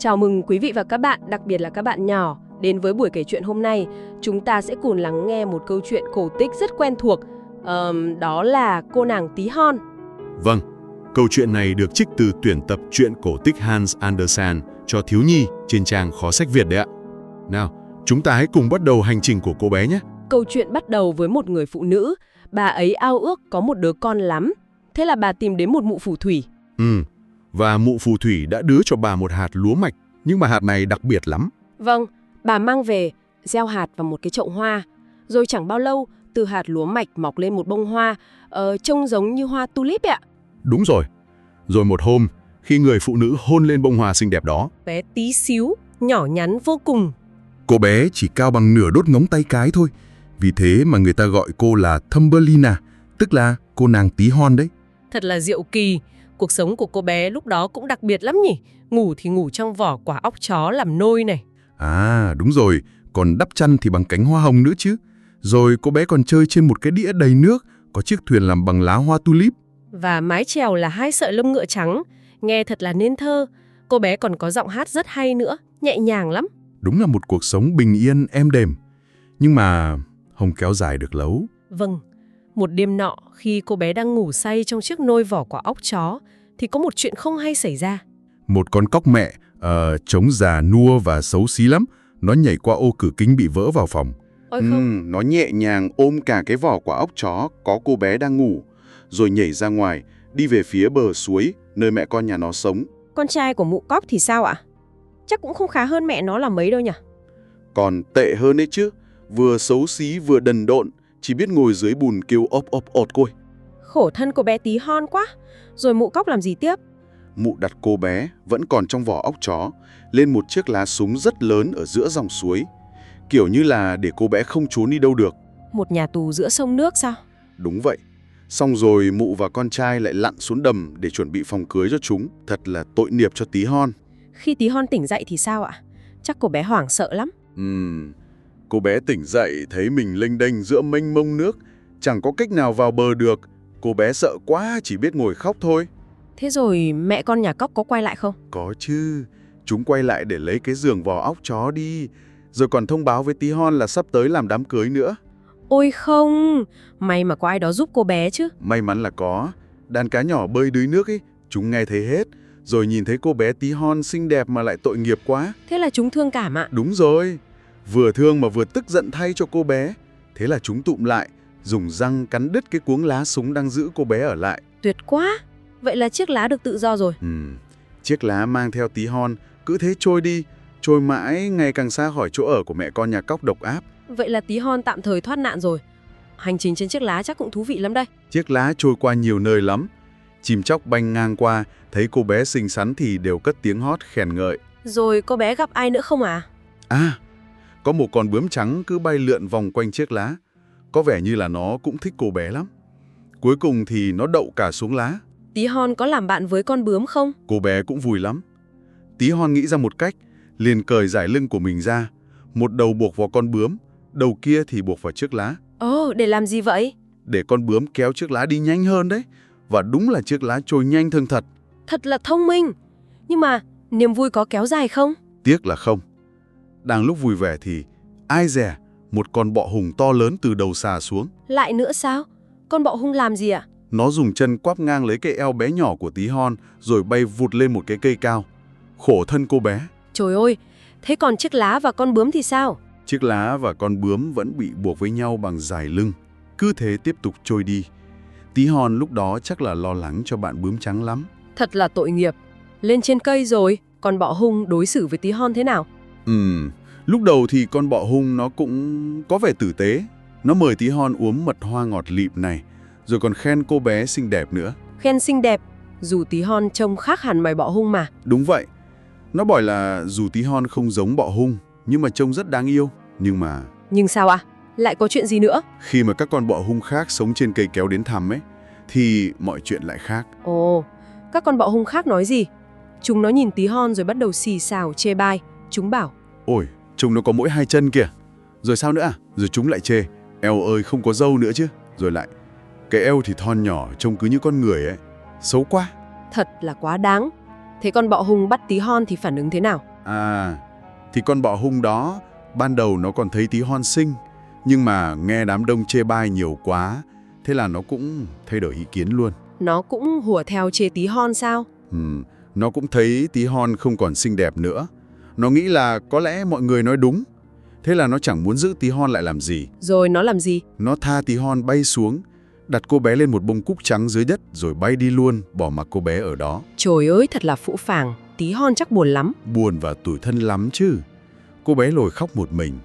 Chào mừng quý vị và các bạn, đặc biệt là các bạn nhỏ. Đến với buổi kể chuyện hôm nay, chúng ta sẽ cùng lắng nghe một câu chuyện cổ tích rất quen thuộc. Đó là Cô nàng tí hon. Vâng, câu chuyện này được trích từ tuyển tập truyện cổ tích Hans Andersen cho thiếu nhi trên trang Khó sách Việt đấy ạ. Nào, chúng ta hãy cùng bắt đầu hành trình của cô bé nhé. Câu chuyện bắt đầu với một người phụ nữ. Bà ấy ao ước có một đứa con lắm. Thế là bà tìm đến một mụ phù thủy. Và mụ phù thủy đã đưa cho bà một hạt lúa mạch, nhưng mà hạt này đặc biệt lắm. Vâng, bà mang về, gieo hạt vào một cái chậu hoa. Rồi chẳng bao lâu, từ hạt lúa mạch mọc lên một bông hoa, trông giống như hoa tulip ạ. Đúng rồi. Rồi một hôm, khi người phụ nữ hôn lên bông hoa xinh đẹp đó, Bé tí xíu, nhỏ nhắn vô cùng. Cô bé chỉ cao bằng nửa đốt ngón tay cái thôi. Vì thế mà người ta gọi cô là Thumbelina, tức là cô nàng tí hon đấy. Thật là diệu kỳ. Cuộc sống của cô bé lúc đó cũng đặc biệt lắm nhỉ. Ngủ thì ngủ trong vỏ quả óc chó làm nôi này. À, đúng rồi, còn đắp chăn thì bằng cánh hoa hồng nữa chứ. Rồi cô bé còn chơi trên một cái đĩa đầy nước, có chiếc thuyền làm bằng lá hoa tulip. Và mái chèo là 2 sợi lông ngựa trắng. Nghe thật là nên thơ. Cô bé còn có giọng hát rất hay nữa, nhẹ nhàng lắm. Đúng là một cuộc sống bình yên, êm đềm. Nhưng mà không kéo dài được lâu. Vâng, một đêm nọ khi cô bé đang ngủ say trong chiếc nôi vỏ quả óc chó thì có một chuyện không hay xảy ra. Một con cóc mẹ, trống già nua và xấu xí lắm. Nó nhảy qua ô cửa kính bị vỡ vào phòng. Ôi không, Nó nhẹ nhàng ôm cả cái vỏ quả óc chó có cô bé đang ngủ, rồi nhảy ra ngoài, đi về phía bờ suối, nơi mẹ con nhà nó sống. con trai của mụ cóc thì sao ạ? Chắc cũng không khá hơn mẹ nó là mấy đâu nhỉ? Còn tệ hơn ấy chứ, vừa xấu xí vừa đần độn, chỉ biết ngồi dưới bùn kêu ốp ốp ột côi. Khổ thân cô bé tí hon quá. Rồi mụ cóc làm gì tiếp? Mụ đặt cô bé, vẫn còn trong vỏ óc chó, lên một chiếc lá súng rất lớn ở giữa dòng suối. Kiểu như là để cô bé không trốn đi đâu được. Một nhà tù giữa sông nước sao? Đúng vậy. Xong rồi mụ và con trai lại lặn xuống đầm để chuẩn bị phòng cưới cho chúng. Thật là tội nghiệp cho tí hon. Khi tí hon tỉnh dậy thì sao ạ? Chắc cô bé hoảng sợ lắm. Cô bé tỉnh dậy thấy mình lênh đênh giữa mênh mông nước, chẳng có cách nào vào bờ được. Cô bé sợ quá, chỉ biết ngồi khóc thôi. Thế rồi mẹ con nhà cóc có quay lại không? Có chứ, chúng quay lại để lấy cái giường vỏ óc chó đi, rồi còn thông báo với tí hon là sắp tới làm đám cưới nữa. Ôi không, may mà có ai đó giúp cô bé chứ. May mắn là có, đàn cá nhỏ bơi đuối nước ấy, chúng nghe thấy hết, rồi nhìn thấy cô bé tí hon xinh đẹp mà lại tội nghiệp quá. Thế là chúng thương cảm ạ. Đúng rồi, vừa thương mà vừa tức giận thay cho cô bé. Thế là chúng tụm lại, dùng răng cắn đứt cái cuống lá súng đang giữ cô bé ở lại. Tuyệt quá, vậy là chiếc lá được tự do rồi. Chiếc lá mang theo tí hon cứ thế trôi đi, trôi mãi ngày càng xa khỏi chỗ ở của mẹ con nhà cóc độc ác. Vậy là tí hon tạm thời thoát nạn rồi. Hành trình trên chiếc lá chắc cũng thú vị lắm đây. Chiếc lá trôi qua nhiều nơi lắm. Chim chóc banh ngang qua, thấy cô bé xinh xắn thì đều cất tiếng hót khen ngợi. Rồi cô bé gặp ai nữa không à? À, có một con bướm trắng cứ bay lượn vòng quanh chiếc lá. Có vẻ như là nó cũng thích cô bé lắm. Cuối cùng thì nó đậu cả xuống lá. Tí hon có làm bạn với con bướm không? Cô bé cũng vui lắm. Tí hon nghĩ ra một cách, liền cởi dải lưng của mình ra. Một đầu buộc vào con bướm, đầu kia thì buộc vào chiếc lá. Ồ, để làm gì vậy? Để con bướm kéo chiếc lá đi nhanh hơn đấy. Và đúng là chiếc lá trôi nhanh hơn thật. Thật là thông minh. Nhưng mà niềm vui có kéo dài không? Tiếc là không. Đang lúc vui vẻ thì ai dè một con bọ hùng to lớn từ đầu xà xuống. Lại nữa sao? Con bọ hung làm gì ạ? Nó dùng chân quắp ngang lấy cái eo bé nhỏ của tí hon rồi bay vụt lên một cái cây cao. Khổ thân cô bé. Trời ơi, thế còn chiếc lá và con bướm thì sao? Chiếc lá và con bướm vẫn bị buộc với nhau bằng dải lưng. Cứ thế tiếp tục trôi đi. Tí hon lúc đó chắc là lo lắng cho bạn bướm trắng lắm. Thật là tội nghiệp. Lên trên cây rồi, con bọ hung đối xử với tí hon thế nào? Lúc đầu thì con bọ hung nó cũng có vẻ tử tế. Nó mời tí hon uống mật hoa ngọt lịm này, rồi còn khen cô bé xinh đẹp nữa. Khen xinh đẹp, dù tí hon trông khác hẳn mày bọ hung mà. Đúng vậy. Nó bảo là dù tí hon không giống bọ hung, nhưng mà trông rất đáng yêu. Nhưng sao à? Lại có chuyện gì nữa? khi mà các con bọ hung khác sống trên cây kéo đến thăm ấy, thì mọi chuyện lại khác. Ồ, các con bọ hung khác nói gì? Chúng nó nhìn tí hon rồi bắt đầu xì xào chê bai. Chúng bảo: Ôi, chúng nó có mỗi 2 chân kìa. Rồi sao nữa à? Rồi chúng lại chê: Eo ơi, không có râu nữa chứ. Rồi lại: Cái eo thì thon nhỏ, trông cứ như con người ấy. Xấu quá. Thật là quá đáng. Thế con bọ hung bắt tí hon thì phản ứng thế nào? À, thì con bọ hung đó, ban đầu nó còn thấy tí hon xinh, nhưng mà nghe đám đông chê bai nhiều quá, thế là nó cũng thay đổi ý kiến luôn. Nó cũng hùa theo chê tí hon sao? Nó cũng thấy tí hon không còn xinh đẹp nữa. Nó nghĩ là có lẽ mọi người nói đúng. Thế là nó chẳng muốn giữ tí hon lại làm gì. Rồi nó làm gì? Nó tha tí hon bay xuống, đặt cô bé lên một bông cúc trắng dưới đất rồi bay đi luôn, bỏ mặc cô bé ở đó. Trời ơi, thật là phũ phàng. Tí hon chắc buồn lắm. Buồn và tủi thân lắm chứ. Cô bé lồi khóc một mình,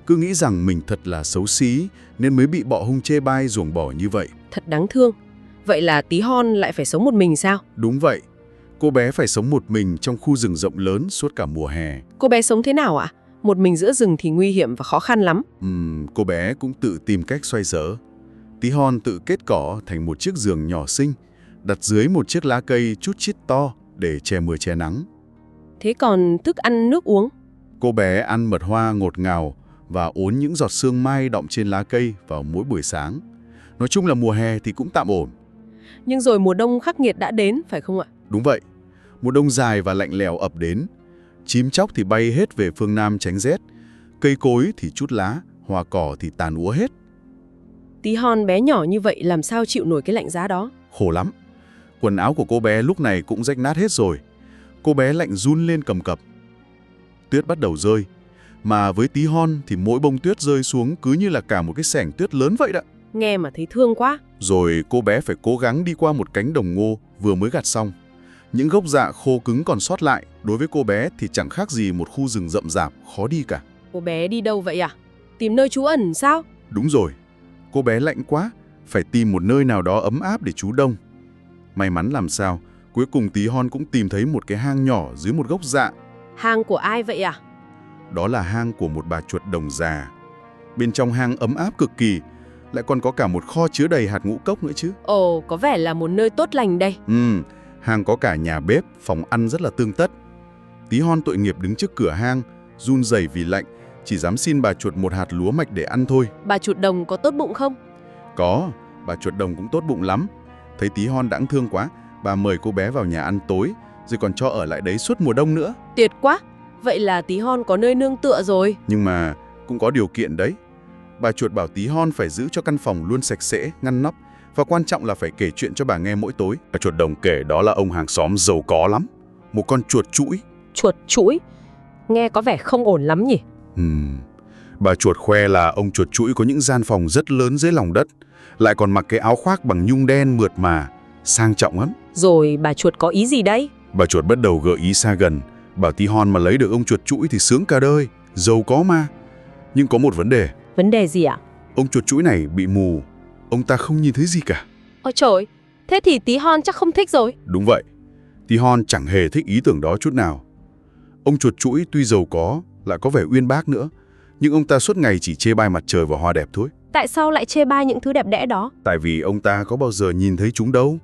cứ nghĩ rằng mình thật là xấu xí nên mới bị bọ hung chê bai ruồng bỏ như vậy. Thật đáng thương. Vậy là tí hon lại phải sống một mình sao? Đúng vậy. Cô bé phải sống một mình trong khu rừng rộng lớn suốt cả mùa hè. Cô bé sống thế nào ạ? Một mình giữa rừng thì nguy hiểm và khó khăn lắm. Cô bé cũng tự tìm cách xoay sở. Tí hon tự kết cỏ thành một chiếc giường nhỏ xinh, đặt dưới một chiếc lá cây chút chít to để che mưa che nắng. Thế còn thức ăn nước uống? Cô bé ăn mật hoa ngọt ngào và uốn những giọt sương mai đọng trên lá cây vào mỗi buổi sáng. Nói chung là mùa hè thì cũng tạm ổn. Nhưng rồi mùa đông khắc nghiệt đã đến, phải không ạ? Đúng vậy. Mùa đông dài và lạnh lẽo ập đến. Chim chóc thì bay hết về phương Nam tránh rét. Cây cối thì trút lá, hoa cỏ thì tàn úa hết. Tí hon bé nhỏ như vậy làm sao chịu nổi cái lạnh giá đó? Khổ lắm. Quần áo của cô bé lúc này cũng rách nát hết rồi. Cô bé lạnh run lên cầm cập. Tuyết bắt đầu rơi. Mà với tí hon thì mỗi bông tuyết rơi xuống cứ như là cả một cái xẻng tuyết lớn vậy đó. Nghe mà thấy thương quá. Rồi cô bé phải cố gắng đi qua một cánh đồng ngô vừa mới gặt xong. Những gốc rạ khô cứng còn sót lại, đối với cô bé thì chẳng khác gì một khu rừng rậm rạp, khó đi cả. Cô bé đi đâu vậy à? Tìm nơi trú ẩn sao? Đúng rồi, cô bé lạnh quá, phải tìm một nơi nào đó ấm áp để trú đông. May mắn làm sao, cuối cùng tí hon cũng tìm thấy một cái hang nhỏ dưới một gốc rạ. Hang của ai vậy à? Đó là hang của một bà chuột đồng già. Bên trong hang ấm áp cực kỳ, lại còn có cả một kho chứa đầy hạt ngũ cốc nữa chứ. Ồ, có vẻ là một nơi tốt lành đây. Hang có cả nhà bếp, phòng ăn rất là tươm tất. Tí hon tội nghiệp đứng trước cửa hang, run rẩy vì lạnh, chỉ dám xin bà chuột một hạt lúa mạch để ăn thôi. Bà chuột đồng có tốt bụng không? Có, bà chuột đồng cũng tốt bụng lắm. Thấy tí hon đáng thương quá, bà mời cô bé vào nhà ăn tối, rồi còn cho ở lại đấy suốt mùa đông nữa. Tuyệt quá! Vậy là tí hon có nơi nương tựa rồi. Nhưng mà cũng có điều kiện đấy. Bà chuột bảo tí hon phải giữ cho căn phòng luôn sạch sẽ, ngăn nắp, và quan trọng là phải kể chuyện cho bà nghe mỗi tối. Bà chuột đồng kể đó là ông hàng xóm giàu có lắm, một con chuột chũi. Chuột chũi? Nghe có vẻ không ổn lắm nhỉ? Bà chuột khoe là ông chuột chũi có những gian phòng rất lớn dưới lòng đất, lại còn mặc cái áo khoác bằng nhung đen mượt mà, sang trọng lắm. Rồi bà chuột có ý gì đấy? Bà chuột bắt đầu gợi ý xa gần, bảo tí hon mà lấy được ông chuột chũi thì sướng cả đời, giàu có mà. Nhưng có một vấn đề. Vấn đề gì ạ? Ông chuột chũi này bị mù, ông ta không nhìn thấy gì cả. Ôi trời, thế thì tí hon chắc không thích rồi. Đúng vậy, tí hon chẳng hề thích ý tưởng đó chút nào. Ông chuột chũi tuy giàu có, lại có vẻ uyên bác nữa, nhưng ông ta suốt ngày chỉ chê bai mặt trời và hoa đẹp thôi. Tại sao lại chê bai những thứ đẹp đẽ đó? Tại vì ông ta có bao giờ nhìn thấy chúng đâu.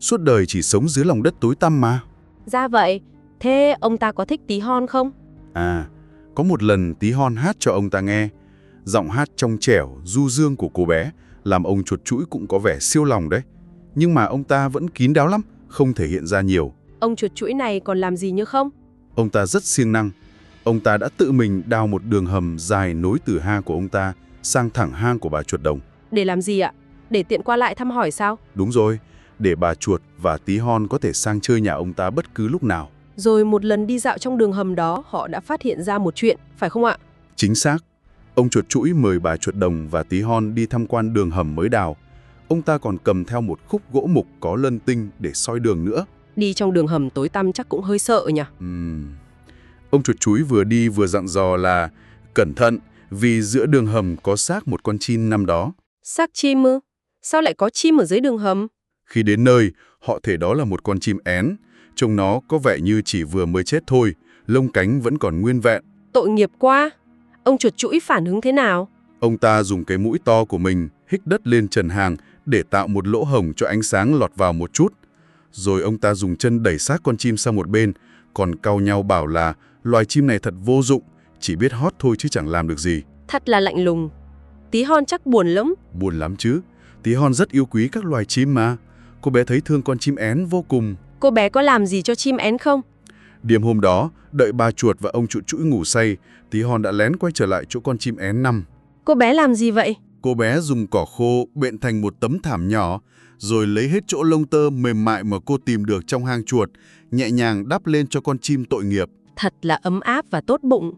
Suốt đời chỉ sống dưới lòng đất tối tăm mà. Ra vậy, thế ông ta có thích tí hon không? À, có một lần tí hon hát cho ông ta nghe. Giọng hát trong trẻo, du dương của cô bé làm ông chuột chũi cũng có vẻ siêu lòng đấy. Nhưng mà ông ta vẫn kín đáo lắm, không thể hiện ra nhiều. Ông chuột chũi này còn làm gì nữa không? Ông ta rất siêng năng. Ông ta đã tự mình đào một đường hầm dài nối từ hang của ông ta sang thẳng hang của bà chuột đồng. Để làm gì ạ? Để tiện qua lại thăm hỏi sao? Đúng rồi, để bà chuột và tí hon có thể sang chơi nhà ông ta bất cứ lúc nào. Rồi một lần đi dạo trong đường hầm đó, họ đã phát hiện ra một chuyện, phải không ạ? Chính xác. Ông chuột chũi mời bà chuột đồng và tí hon đi tham quan đường hầm mới đào. Ông ta còn cầm theo một khúc gỗ mục có lân tinh để soi đường nữa. Đi trong đường hầm tối tăm chắc cũng hơi sợ nhỉ? Ông chuột chũi vừa đi vừa dặn dò là cẩn thận vì giữa đường hầm có xác một con chim năm đó. Xác chim ư? Sao lại có chim ở dưới đường hầm? Khi đến nơi, họ thể đó là một con chim én. Trông nó có vẻ như chỉ vừa mới chết thôi, lông cánh vẫn còn nguyên vẹn. Tội nghiệp quá. Ông chuột chũi phản ứng thế nào? Ông ta dùng cái mũi to của mình hích đất lên trần hang để tạo một lỗ hổng cho ánh sáng lọt vào một chút. Rồi ông ta dùng chân đẩy xác con chim sang một bên, còn cau nhau bảo là loài chim này thật vô dụng, chỉ biết hót thôi chứ chẳng làm được gì. Thật là lạnh lùng. Tí hon chắc buồn lắm. Buồn lắm chứ. Tí hon rất yêu quý các loài chim mà. Cô bé thấy thương con chim én vô cùng. Cô bé có làm gì cho chim én không? Đêm hôm đó, đợi bà chuột và ông chuột chũi ngủ say, Tí hon đã lén quay trở lại chỗ con chim én nằm. Cô bé làm gì vậy? Cô bé dùng cỏ khô bện thành một tấm thảm nhỏ, rồi lấy hết chỗ lông tơ mềm mại mà cô tìm được trong hang chuột, nhẹ nhàng đắp lên cho con chim tội nghiệp. Thật là ấm áp và tốt bụng.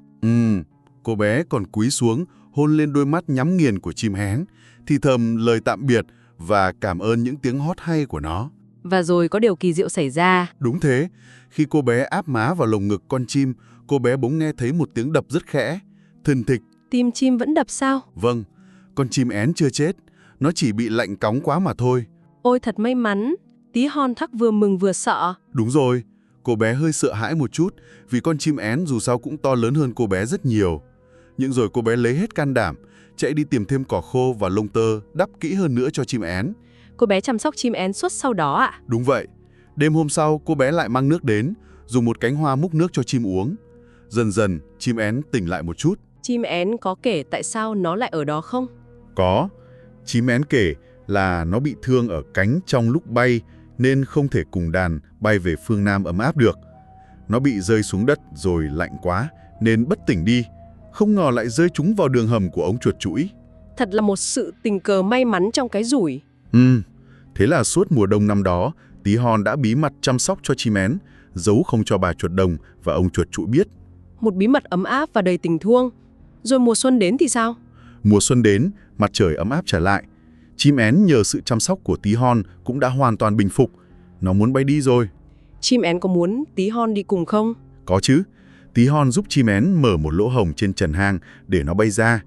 Cô bé còn cúi xuống, hôn lên đôi mắt nhắm nghiền của chim én, thì thầm lời tạm biệt và cảm ơn những tiếng hót hay của nó. Và rồi có điều kỳ diệu xảy ra. Đúng thế, khi cô bé áp má vào lồng ngực con chim, cô bé bỗng nghe thấy một tiếng đập rất khẽ, thình thịch. Tim chim vẫn đập sao? Vâng, con chim én chưa chết, nó chỉ bị lạnh cóng quá mà thôi. Ôi thật may mắn, Tí hon thắc vừa mừng vừa sợ. Đúng rồi, cô bé hơi sợ hãi một chút, vì con chim én dù sao cũng to lớn hơn cô bé rất nhiều. Nhưng rồi cô bé lấy hết can đảm, chạy đi tìm thêm cỏ khô và lông tơ, đắp kỹ hơn nữa cho chim én. Cô bé chăm sóc chim én suốt sau đó ạ? Đúng vậy, đêm hôm sau cô bé lại mang nước đến, dùng một cánh hoa múc nước cho chim uống. Dần dần, chim én tỉnh lại một chút. Chim én có kể tại sao nó lại ở đó không? Có, chim én kể là nó bị thương ở cánh trong lúc bay nên không thể cùng đàn bay về phương Nam ấm áp được. Nó bị rơi xuống đất rồi lạnh quá nên bất tỉnh đi, không ngờ lại rơi trúng vào đường hầm của ống chuột chũi. Thật là một sự tình cờ may mắn trong cái rủi. Thế là suốt mùa đông năm đó, Tí hon đã bí mật chăm sóc cho chim én, giấu không cho bà chuột đồng và ông chuột chũi biết. Một bí mật ấm áp và đầy tình thương. Rồi mùa xuân đến thì sao? Mùa xuân đến, mặt trời ấm áp trở lại. Chim én nhờ sự chăm sóc của Tí hon cũng đã hoàn toàn bình phục. Nó muốn bay đi rồi. Chim én có muốn Tí hon đi cùng không? Có chứ. Tí hon giúp chim én mở một lỗ hổng trên trần hang để nó bay ra.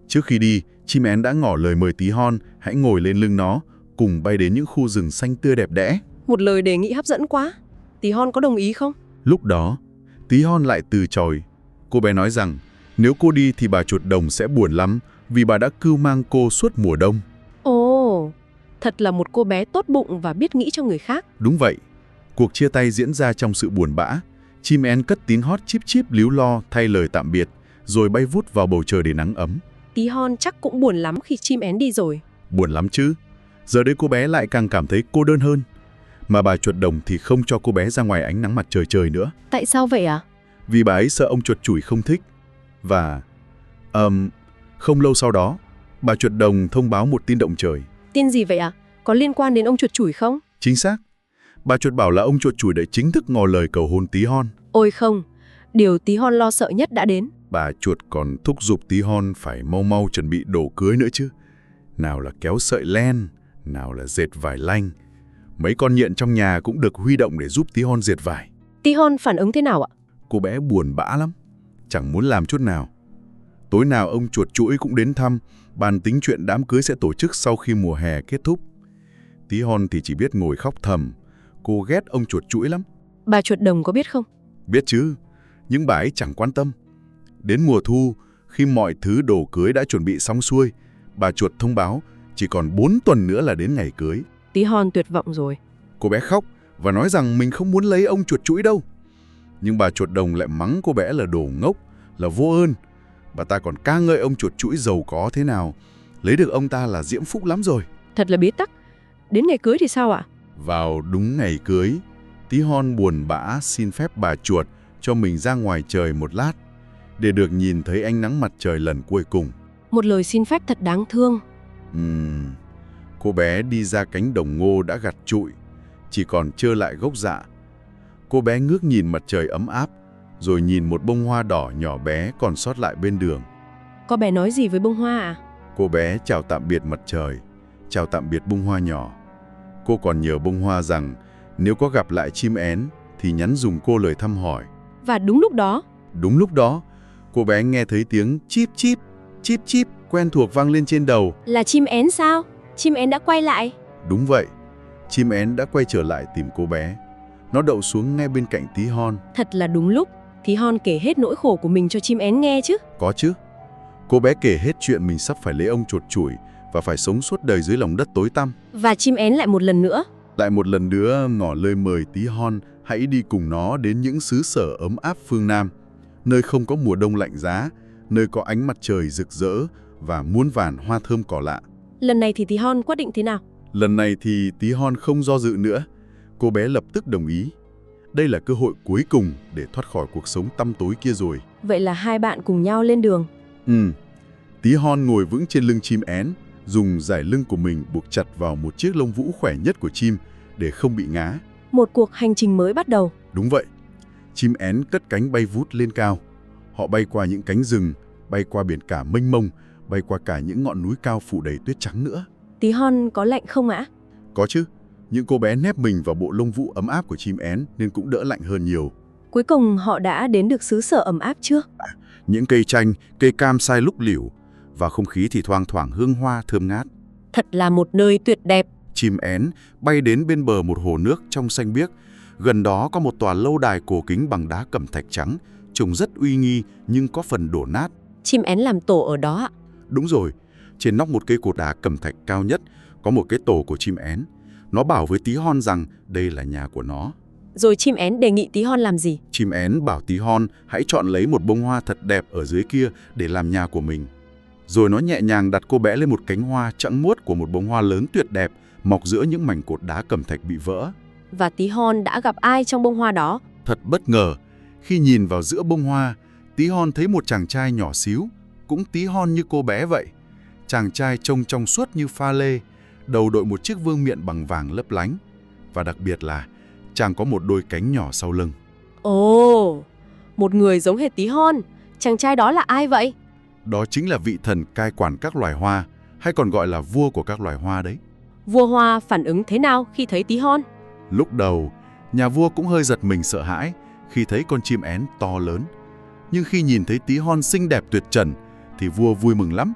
Trước khi đi, chim én đã ngỏ lời mời Tí hon hãy ngồi lên lưng nó, cùng bay đến những khu rừng xanh tươi đẹp đẽ. Một lời đề nghị hấp dẫn quá. Tí hon có đồng ý không? Lúc đó, Tí hon lại từ chối. Cô bé nói rằng nếu cô đi thì bà chuột đồng sẽ buồn lắm vì bà đã cưu mang cô suốt mùa đông. Ồ, thật là một cô bé tốt bụng và biết nghĩ cho người khác. Đúng vậy. Cuộc chia tay diễn ra trong sự buồn bã. Chim én cất tiếng hót chíp chíp líu lo thay lời tạm biệt, rồi bay vút vào bầu trời để nắng ấm. Tí hon chắc cũng buồn lắm khi chim én đi rồi. Buồn lắm chứ. Giờ đây cô bé lại càng cảm thấy cô đơn hơn. Mà bà chuột đồng thì không cho cô bé ra ngoài ánh nắng mặt trời nữa. Tại sao vậy ạ? Vì bà ấy sợ ông chuột chủi không thích. Và... không lâu sau đó, bà chuột đồng thông báo một tin động trời. Tin gì vậy ạ? Có liên quan đến ông chuột chủi không? Chính xác. Bà chuột bảo là ông chuột chủi đã chính thức ngỏ lời cầu hôn Tí hon. Ôi không, điều Tí hon lo sợ nhất đã đến. Bà chuột còn thúc giục Tí hon phải mau mau chuẩn bị đồ cưới nữa chứ. Nào là kéo sợi len, nào là dệt vải lanh. Mấy con nhện trong nhà cũng được huy động để giúp Tí hon dệt vải. Tí hon phản ứng thế nào ạ? Cô bé buồn bã lắm, chẳng muốn làm chút nào. Tối nào ông chuột chũi cũng đến thăm, bàn tính chuyện đám cưới sẽ tổ chức sau khi mùa hè kết thúc. Tí hon thì chỉ biết ngồi khóc thầm. Cô ghét ông chuột chũi lắm. Bà chuột đồng có biết không? Biết chứ, nhưng bà ấy chẳng quan tâm. Đến mùa thu, khi mọi thứ đồ cưới đã chuẩn bị xong xuôi, bà chuột thông báo chỉ còn 4 tuần nữa là đến ngày cưới. Tí hon tuyệt vọng rồi. Cô bé khóc và nói rằng mình không muốn lấy ông chuột chũi đâu. Nhưng bà chuột đồng lại mắng cô bé là đồ ngốc, là vô ơn. Bà ta còn ca ngợi ông chuột chũi giàu có thế nào. Lấy được ông ta là diễm phúc lắm rồi. Thật là bí tắc. Đến ngày cưới thì sao ạ? Vào đúng ngày cưới, Tí hon buồn bã xin phép bà chuột cho mình ra ngoài trời một lát để được nhìn thấy ánh nắng mặt trời lần cuối cùng. Một lời xin phép thật đáng thương. Cô bé đi ra cánh đồng ngô đã gặt trụi, chỉ còn trơ lại gốc rạ. Cô bé ngước nhìn mặt trời ấm áp, rồi nhìn một bông hoa đỏ nhỏ bé còn sót lại bên đường. Có bé nói gì với bông hoa à? Cô bé chào tạm biệt mặt trời, chào tạm biệt bông hoa nhỏ. Cô còn nhờ bông hoa rằng nếu có gặp lại chim én thì nhắn dùm cô lời thăm hỏi. Và đúng lúc đó, cô bé nghe thấy tiếng chip chip quen thuộc vang lên trên đầu. Là chim én sao? Chim én đã quay lại. Đúng vậy, chim én đã quay trở lại tìm cô bé. Nó đậu xuống ngay bên cạnh Tí hon. Thật là đúng lúc. Tí hon kể hết nỗi khổ của mình cho chim én nghe chứ. Có chứ. Cô bé kể hết chuyện mình sắp phải lấy ông chuột chủi và phải sống suốt đời dưới lòng đất tối tăm. Và chim én lại một lần nữa ngỏ lời mời Tí hon hãy đi cùng nó đến những xứ sở ấm áp phương Nam, nơi không có mùa đông lạnh giá, nơi có ánh mặt trời rực rỡ và muôn vàn hoa thơm cỏ lạ. Lần này thì Tí hon quyết định thế nào? Lần này thì Tí hon không do dự nữa. Cô bé lập tức đồng ý. Đây là cơ hội cuối cùng để thoát khỏi cuộc sống tăm tối kia rồi. Vậy là hai bạn cùng nhau lên đường. Tí hon ngồi vững trên lưng chim én, dùng dải lưng của mình buộc chặt vào một chiếc lông vũ khỏe nhất của chim để không bị ngã. Một cuộc hành trình mới bắt đầu. Đúng vậy. Chim én cất cánh bay vút lên cao. Họ bay qua những cánh rừng, bay qua biển cả mênh mông, bay qua cả những ngọn núi cao phủ đầy tuyết trắng nữa. Tí hon có lạnh không ạ? Có chứ. Những cô bé nép mình vào bộ lông vũ ấm áp của chim én nên cũng đỡ lạnh hơn nhiều. Cuối cùng họ đã đến được xứ sở ấm áp chưa? Những cây chanh, cây cam sai lúc liễu và không khí thì thoang thoảng hương hoa thơm ngát. Thật là một nơi tuyệt đẹp. Chim én bay đến bên bờ một hồ nước trong xanh biếc. Gần đó có một tòa lâu đài cổ kính bằng đá cẩm thạch trắng, trông rất uy nghi nhưng có phần đổ nát. Chim én làm tổ ở đó ạ? Đúng rồi, trên nóc một cây cột đá cẩm thạch cao nhất có một cái tổ của chim én. Nó bảo với tí hon rằng đây là nhà của nó. Rồi chim én đề nghị tí hon làm gì? Chim én bảo tí hon hãy chọn lấy một bông hoa thật đẹp ở dưới kia để làm nhà của mình. Rồi nó nhẹ nhàng đặt cô bé lên một cánh hoa trắng muốt của một bông hoa lớn tuyệt đẹp mọc giữa những mảnh cột đá cẩm thạch bị vỡ. Và tí hon đã gặp ai trong bông hoa đó? Thật bất ngờ, khi nhìn vào giữa bông hoa, tí hon thấy một chàng trai nhỏ xíu, cũng tí hon như cô bé vậy. Chàng trai trông trong suốt như pha lê, đầu đội một chiếc vương miện bằng vàng lấp lánh. Và đặc biệt là chàng có một đôi cánh nhỏ sau lưng. Ồ, một người giống hệt tí hon. Chàng trai đó là ai vậy? Đó chính là vị thần cai quản các loài hoa, hay còn gọi là vua của các loài hoa đấy. Vua hoa phản ứng thế nào khi thấy tí hon? Lúc đầu, nhà vua cũng hơi giật mình sợ hãi khi thấy con chim én to lớn. Nhưng khi nhìn thấy tí hon xinh đẹp tuyệt trần, thì vua vui mừng lắm.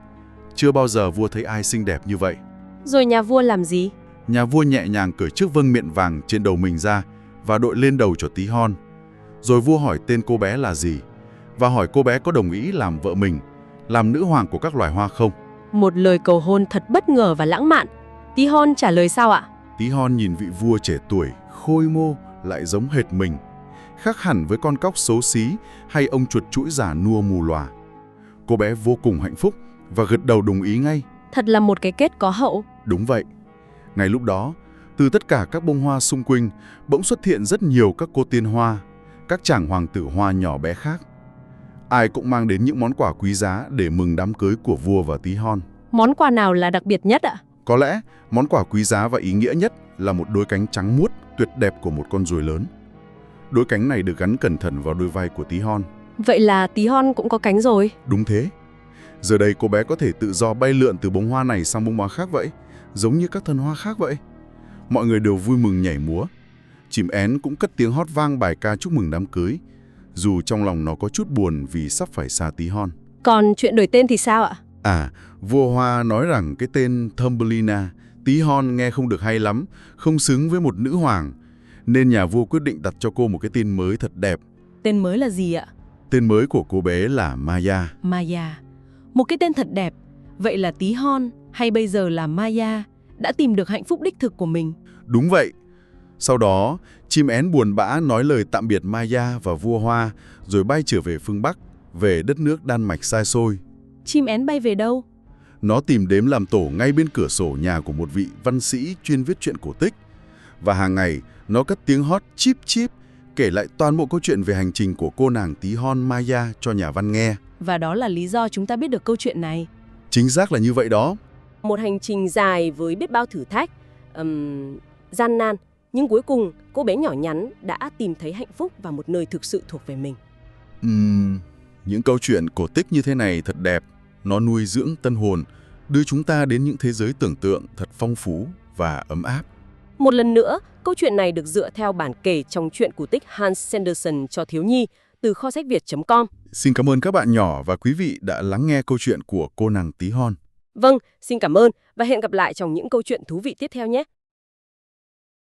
Chưa bao giờ vua thấy ai xinh đẹp như vậy. Rồi nhà vua làm gì? Nhà vua nhẹ nhàng cởi chiếc vương miện vàng trên đầu mình ra và đội lên đầu cho tí hon. Rồi vua hỏi tên cô bé là gì, và hỏi cô bé có đồng ý làm vợ mình, làm nữ hoàng của các loài hoa không. Một lời cầu hôn thật bất ngờ và lãng mạn. Tí hon trả lời sao ạ? Tí hon nhìn vị vua trẻ tuổi, khôi ngô lại giống hệt mình, khác hẳn với con cóc xấu xí hay ông chuột chũi già nua mù lòa. Cô bé vô cùng hạnh phúc và gật đầu đồng ý ngay. Thật là một cái kết có hậu. Đúng vậy. Ngay lúc đó, từ tất cả các bông hoa xung quanh, bỗng xuất hiện rất nhiều các cô tiên hoa, các chàng hoàng tử hoa nhỏ bé khác. Ai cũng mang đến những món quà quý giá để mừng đám cưới của vua và tí hon. Món quà nào là đặc biệt nhất ạ? Có lẽ, món quà quý giá và ý nghĩa nhất là một đôi cánh trắng muốt tuyệt đẹp của một con ruồi lớn. Đôi cánh này được gắn cẩn thận vào đôi vai của tí hon. Vậy là tí hon cũng có cánh rồi. Đúng thế. Giờ đây cô bé có thể tự do bay lượn từ bông hoa này sang bông hoa khác vậy, giống như các thân hoa khác vậy. Mọi người đều vui mừng nhảy múa. Chim én cũng cất tiếng hót vang bài ca chúc mừng đám cưới, dù trong lòng nó có chút buồn vì sắp phải xa tí hon. Còn chuyện đổi tên thì sao ạ? Vua hoa nói rằng cái tên Thumbelina, tí hon nghe không được hay lắm, không xứng với một nữ hoàng, nên nhà vua quyết định đặt cho cô một cái tên mới thật đẹp. Tên mới là gì ạ? Tên mới của cô bé là Maya. Maya. Một cái tên thật đẹp. Vậy là tí hon, hay bây giờ là Maya, đã tìm được hạnh phúc đích thực của mình. Đúng vậy. Sau đó, chim én buồn bã nói lời tạm biệt Maya và vua hoa, rồi bay trở về phương Bắc, về đất nước Đan Mạch xa xôi. Chim én bay về đâu? Nó tìm đếm làm tổ ngay bên cửa sổ nhà của một vị văn sĩ chuyên viết truyện cổ tích. Và hàng ngày, nó cất tiếng hót chip chip, kể lại toàn bộ câu chuyện về hành trình của cô nàng tí hon Maya cho nhà văn nghe. Và đó là lý do chúng ta biết được câu chuyện này. Chính xác là như vậy đó. Một hành trình dài với biết bao thử thách, gian nan, nhưng cuối cùng cô bé nhỏ nhắn đã tìm thấy hạnh phúc và một nơi thực sự thuộc về mình. Những câu chuyện cổ tích như thế này thật đẹp. Nó nuôi dưỡng tâm hồn, đưa chúng ta đến những thế giới tưởng tượng thật phong phú và ấm áp. Một lần nữa, câu chuyện này được dựa theo bản kể trong truyện cổ tích Hans Sanderson cho thiếu nhi từ kho sách Việt.com. Xin cảm ơn các bạn nhỏ và quý vị đã lắng nghe câu chuyện của cô nàng tí hon. Vâng, xin cảm ơn và hẹn gặp lại trong những câu chuyện thú vị tiếp theo nhé.